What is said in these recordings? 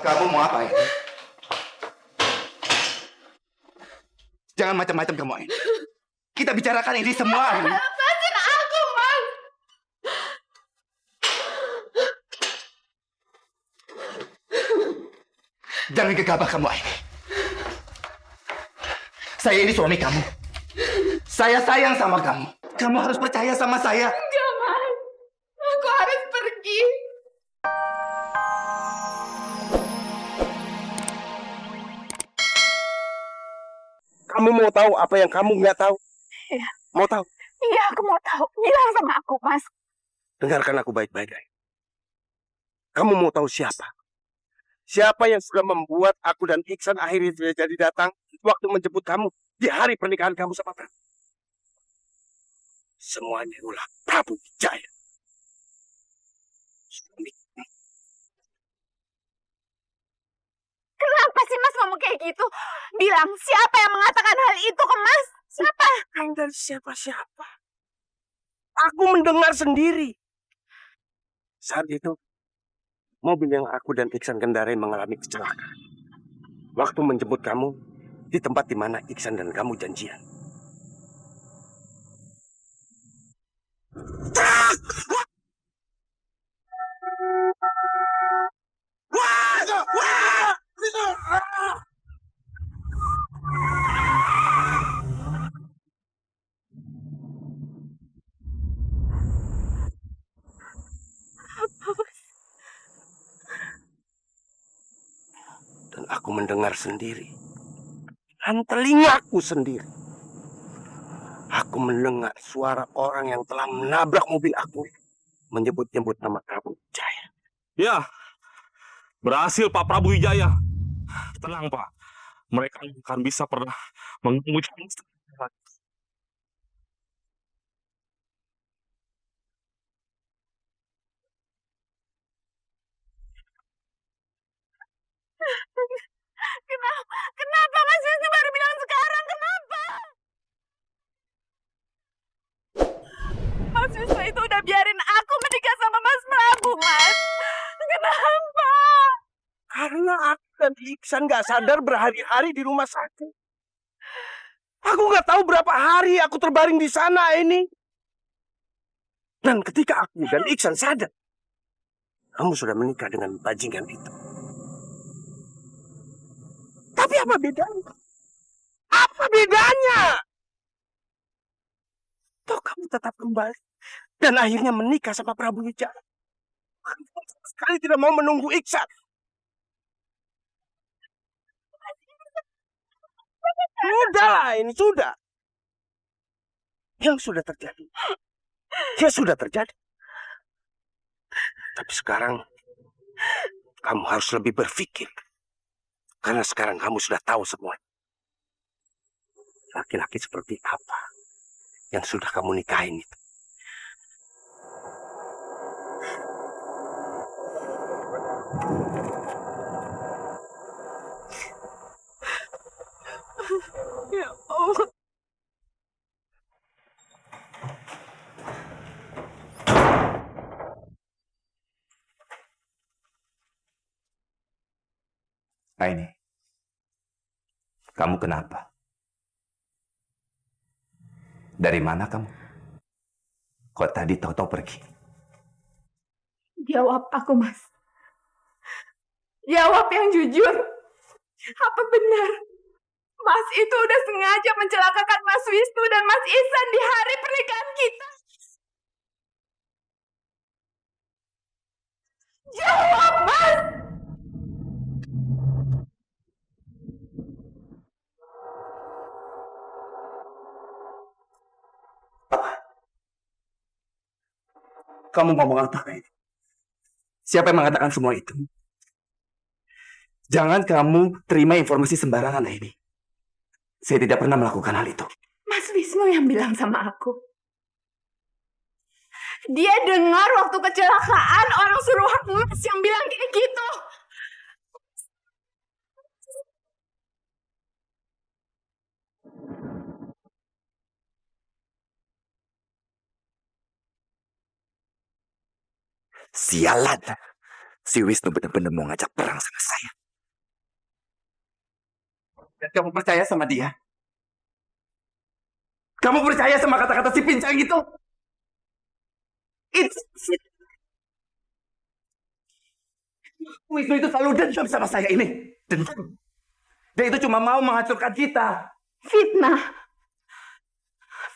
Kamu mau apa ini? Jangan macam-macam kamu ini. Kita bicarakan ini semua ini. Lepasin aku, Mas. Jangan gegabah kamu ini. Saya ini suami kamu. Saya sayang sama kamu. Kamu harus percaya sama saya. Enggak, Mas. Aku harus pergi. Kamu mau tahu apa yang kamu nggak tahu? Iya. Mau tahu? Iya, aku mau tahu. Bilang sama aku, Mas. Dengarkan aku baik-baik. Kamu mau tahu siapa? Siapa yang sudah membuat aku dan Iksan akhirnya jadi datang waktu menjemput kamu di hari pernikahan kamu sama Prabu? Semuanya ulah Prabu Wijaya. Kenapa sih Mas ngomong kayak gitu? Bilang siapa yang mengatakan hal itu ke Mas? Siapa? Bukan dari siapa-siapa. Aku mendengar sendiri. Saat itu, mobil yang aku dan Iksan kendarai mengalami kecelakaan. Waktu menjemput kamu di tempat di mana Iksan dan kamu janjian. Dan aku mendengar sendiri. Dan telingaku sendiri. Aku mendengar suara orang yang telah menabrak mobil aku. Menyebut-nyebut nama Prabu Wijaya. Ya, berhasil Pak Prabu Wijaya. Tenang Pak, mereka akan bisa pernah mengganggu jalan. Kenapa Mas Wisnu baru bilang sekarang? Kenapa? Mas Wisnu itu udah biarin aku menikah sama Mas Prabu, Mas. Kenapa? Karena aku dan Iksan gak sadar berhari-hari di rumah sakit. Aku gak tahu berapa hari aku terbaring di sana ini. Dan ketika aku dan Iksan sadar, kamu sudah menikah dengan bajingan itu. Tapi apa bedanya? Apa bedanya? Toh kamu tetap kembali dan akhirnya menikah sama Prabu Wijaya. Kamu sama sekali tidak mau menunggu Iksan. Sudahlah, ini sudah. Yang sudah terjadi. Ya sudah terjadi. Tapi sekarang kamu harus lebih berpikir. Karena sekarang kamu sudah tahu semua. Laki-laki seperti apa yang sudah kamu nikahin itu. Ya Allah. Aini, kamu kenapa? Dari mana kamu? Kok tadi tahu-tahu pergi? Jawab aku, Mas. Jawab yang jujur. Apa benar? Mas itu udah sengaja mencelakakan Mas Wisnu dan Mas Ihsan di hari pernikahan kita. Jawab, Mas! Kamu ngomong apa ini? Siapa yang mengatakan semua itu? Jangan kamu terima informasi sembarangan ini. Saya tidak pernah melakukan hal itu. Mas Wisnu yang bilang sama aku. Dia dengar waktu kecelakaan orang suruhan Mas yang bilang kayak gitu. Sialan. Si Wisnu benar-benar mau ngajak perang sama saya. Dan kamu percaya sama dia? Kamu percaya sama kata-kata si pincang itu? It's Wisnu itu selalu dendam sama saya ini. Dendam. Dia itu cuma mau menghancurkan kita. Fitnah.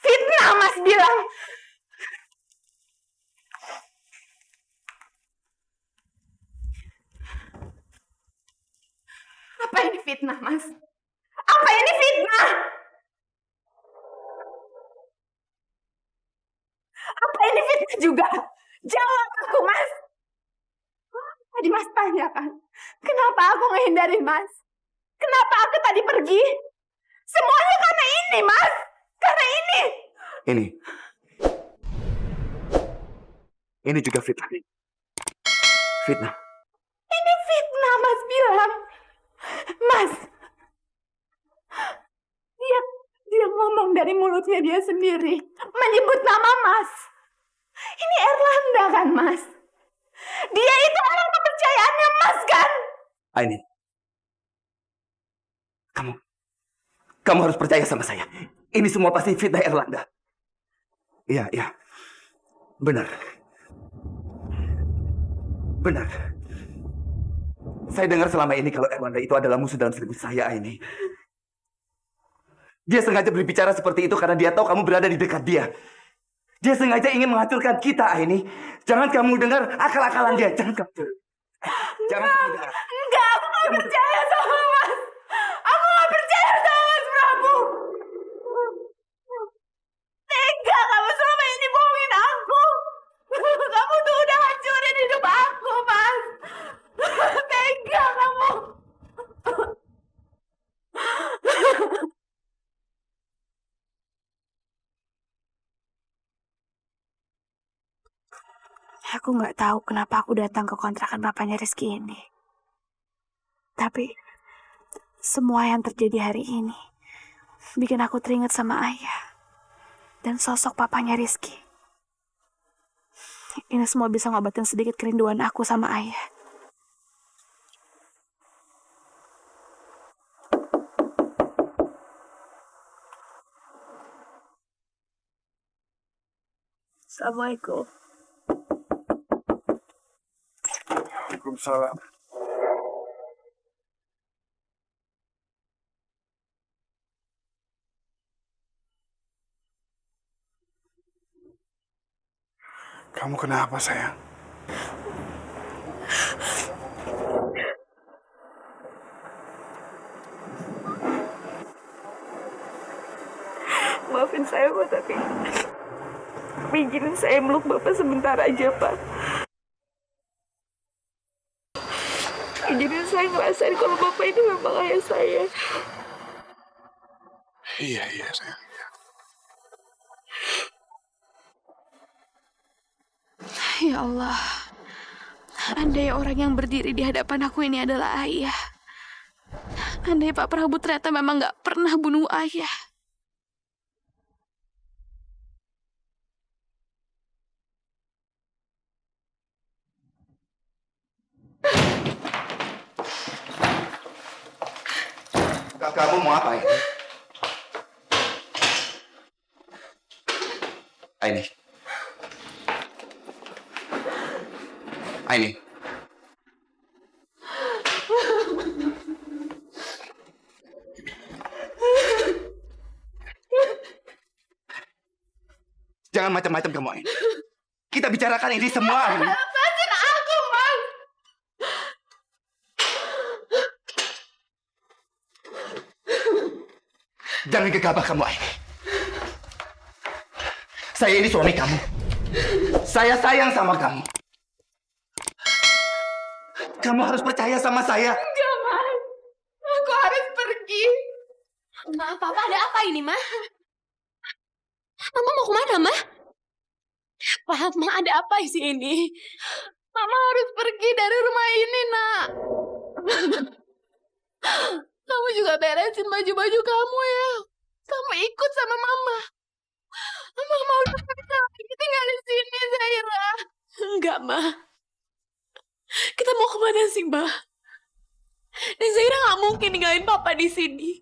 Fitnah, Mas bilang. Apa ini fitnah, Mas? Apa ini fitnah? Apa ini fitnah juga? Jawab aku, Mas. Tadi Mas tanyakan, kenapa aku ngehindarin Mas? Kenapa aku tadi pergi? Semuanya karena ini, Mas. Karena ini. Ini juga fitnah. Fitnah. Ini fitnah, Mas bilang. Mas. Dia ngomong dari mulutnya dia sendiri. Menyebut nama Mas. Ini Erlanda kan, Mas? Dia itu orang kepercayaannya Mas kan? Aini. Kamu harus percaya sama saya. Ini semua pasti fitnah Erlanda. Iya. Benar. Saya dengar selama ini kalau Erlanda itu adalah musuh dalam seribu saya, Aini. Dia sengaja berbicara seperti itu karena dia tahu kamu berada di dekat dia. Dia sengaja ingin menghancurkan kita, Aini. Jangan kamu dengar akal-akalan dia. Jangan kamu dengar. Enggak, aku gak percaya sama Mas. Aku gak percaya sama Mas Prabu. Tega kamu selama ini bohongin aku. Kamu tuh udah hancurin hidup aku, Mas. Tega kamu. Aku nggak tahu kenapa aku datang ke kontrakan bapaknya Rizky ini. Tapi semua yang terjadi hari ini bikin aku teringat sama ayah dan sosok papanya Rizky. Ini semua bisa ngobatin sedikit kerinduan aku sama ayah. Assalamualaikum. Waalaikumsalam. Kamu kenapa, sayang? Maafin saya, Pak, tapi izinin saya meluk Bapak sebentar aja, Pak. Izinin saya ngerasain kalau Bapak ini memang ayah saya. Iya, sayang. Ya Allah, andai orang yang berdiri di hadapan aku ini adalah ayah. Andai Pak Prabu ternyata memang gak pernah bunuh ayah. Kamu mau apa, Aini? Aini. Jangan macam-macam kamu, Aini. Kita bicarakan ini semua, Aini. Lepasin aku, Mas. Jangan gegabah kamu, Aini. Saya ini suami kamu. Saya sayang sama kamu. Kamu harus percaya sama saya. Enggak, Mas. Aku harus pergi. Ma, Papa ada apa ini, Ma? Mama mau kemana, Ma? Ma, ada apa sih ini? Mama harus pergi dari rumah ini, Nak. Kamu juga beresin baju-baju kamu ya. Kamu ikut sama Mama. Mama udah bisa lagi tinggal di sini, Zaira. Enggak, Ma. Kita mau kemana sih, Mbak? Dan Zahira nggak mungkin ninggalin Papa di sini.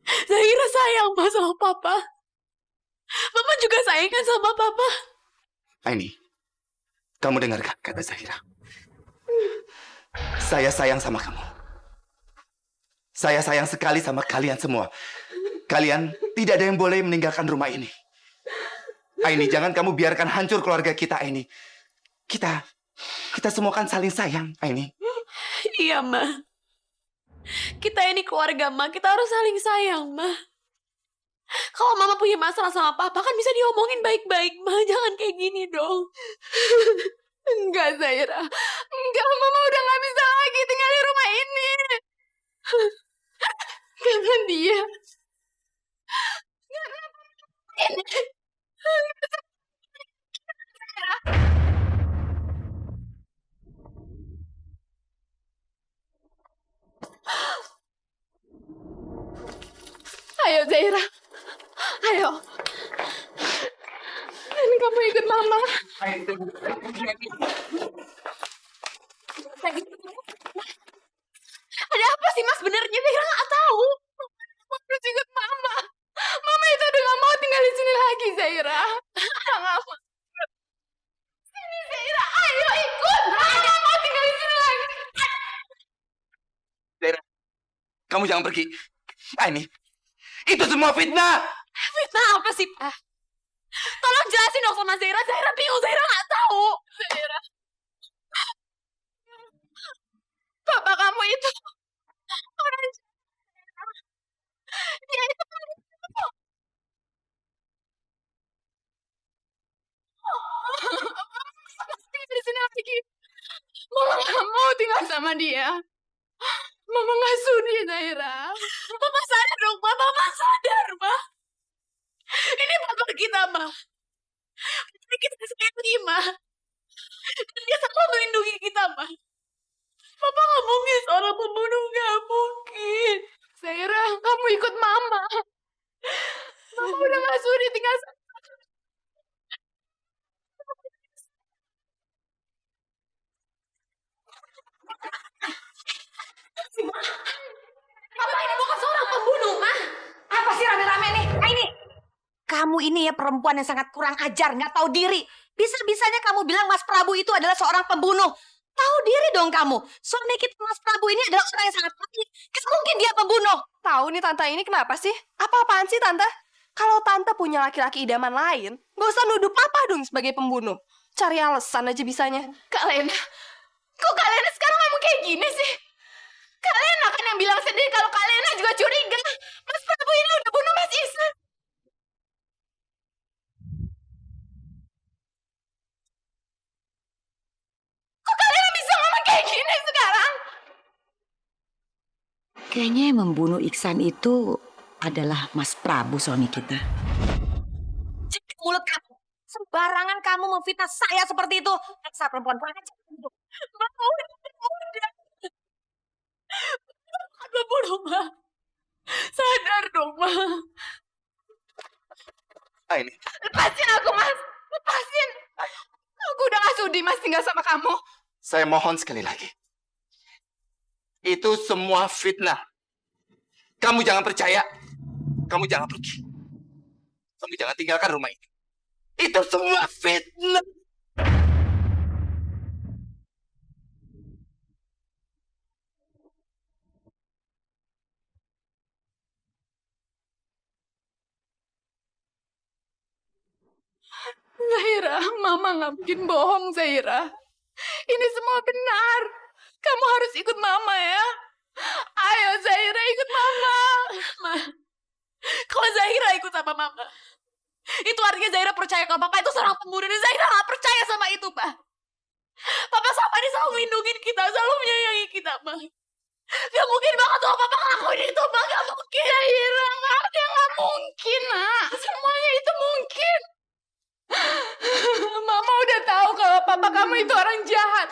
Zahira sayang, Mbak, sama Papa. Mama juga sayang kan sama Papa. Aini, kamu dengarkan kata Zahira. Saya sayang sama kamu. Saya sayang sekali sama kalian semua. Kalian tidak ada yang boleh meninggalkan rumah ini. Aini, jangan kamu biarkan hancur keluarga kita, Aini. Kita semua kan saling sayang, Aini. Iya, Ma. Kita ini keluarga, Ma. Kita harus saling sayang, Ma. Kalau Mama punya masalah sama Papa kan bisa diomongin baik-baik, Ma. Jangan kayak gini dong. Enggak, Zahira. Enggak, Mama udah gak bisa lagi tinggal di rumah ini. Karena dia. Ayo, Zahira. Ayo. Dan kamu ikut Mama. Ada apa sih, Mas? Sebenarnya Zahira nggak tahu. Mama harus ikut Mama. Mama itu udah gak mau tinggal di sini lagi, Zahira. Udah gak mau. Sini, Zahira. Ayo ikut. Mama gak mau tinggal di sini lagi. Zahira, kamu jangan pergi. Aini, itu semua fitnah. Fitnah apa sih, Pak? Tolong jelasin dong sama Zahira. Zahira bingung. Zahira nggak tahu. Zahira. Papa kamu itu orang jahat. Dia itu orang jahat. Mama tinggal di sini lagi. Mama gak mau tinggal sama dia. Mama gak sudi, Zahira. Mama sadar dong, Ma. Mama sadar, Ma. Ini Papa kita, Ma. Papa kita sendiri, Ma. Dan dia selalu melindungi kita, Ma. Papa gak mungkin seorang pembunuh. Gak mungkin. Zahira, kamu ikut Mama. Mama udah gak sudi tinggal sama. Papa ini bukan seorang pembunuh, Ma. Apa sih rame-rame nih? Ini kamu ini ya perempuan yang sangat kurang ajar, nggak tahu diri. Bisa-bisanya kamu bilang Mas Prabu itu adalah seorang pembunuh. Tahu diri dong kamu. Suami kita Mas Prabu ini adalah orang yang sangat baik. Gak mungkin dia pembunuh. Tahu nih Tante ini kenapa sih? Apa-apaan sih Tante? Kalau Tante punya laki-laki idaman lain, gak usah nuduh Papa dong sebagai pembunuh. Cari alasan aja bisanya. Kak Lena, kok Kak Lena sekarang ngomong kayak gini sih? Kak Lena kan yang bilang sendiri kalau Kak Lena juga curiga. Mas Prabu ini udah bunuh Mas Ihsan. Kok Kak Lena bisa ngomong kayak gini sekarang? Kayaknya yang membunuh Iksan itu adalah Mas Prabu suami kita. Jadi mulut kamu. Sembarangan kamu memfitnah saya seperti itu. Dasar perempuan kurang ajar. Ada bunuh, Ma. Sadar dong, Ma. Aini, Lepasin aku, Mas. Lepasin. Aku udah gak sudi, Mas, tinggal sama kamu. saya mohon sekali lagi. Itu semua fitnah. Kamu jangan percaya. Kamu jangan pergi. Kamu jangan tinggalkan rumah ini. Itu semua fitnah. Zahira, Mama gak mungkin bohong, Zahira. Ini semua benar. Kamu harus ikut Mama ya. Ayo, Zahira, ikut Mama. Ma, kalau Zahira ikut sama Mama, itu artinya Zahira percaya kalau Papa itu seorang pembunuh. Dan Zahira gak percaya sama itu, Pa. Papa sama dia selalu melindungi kita, selalu menyayangi kita, Ma. Gak mungkin banget kalau Papa ngelakuin itu, Ma. Gak mungkin. Zahira, gak mungkin, Nak. Semuanya itu mungkin. Mama udah tahu kalau papa kamu itu orang jahat.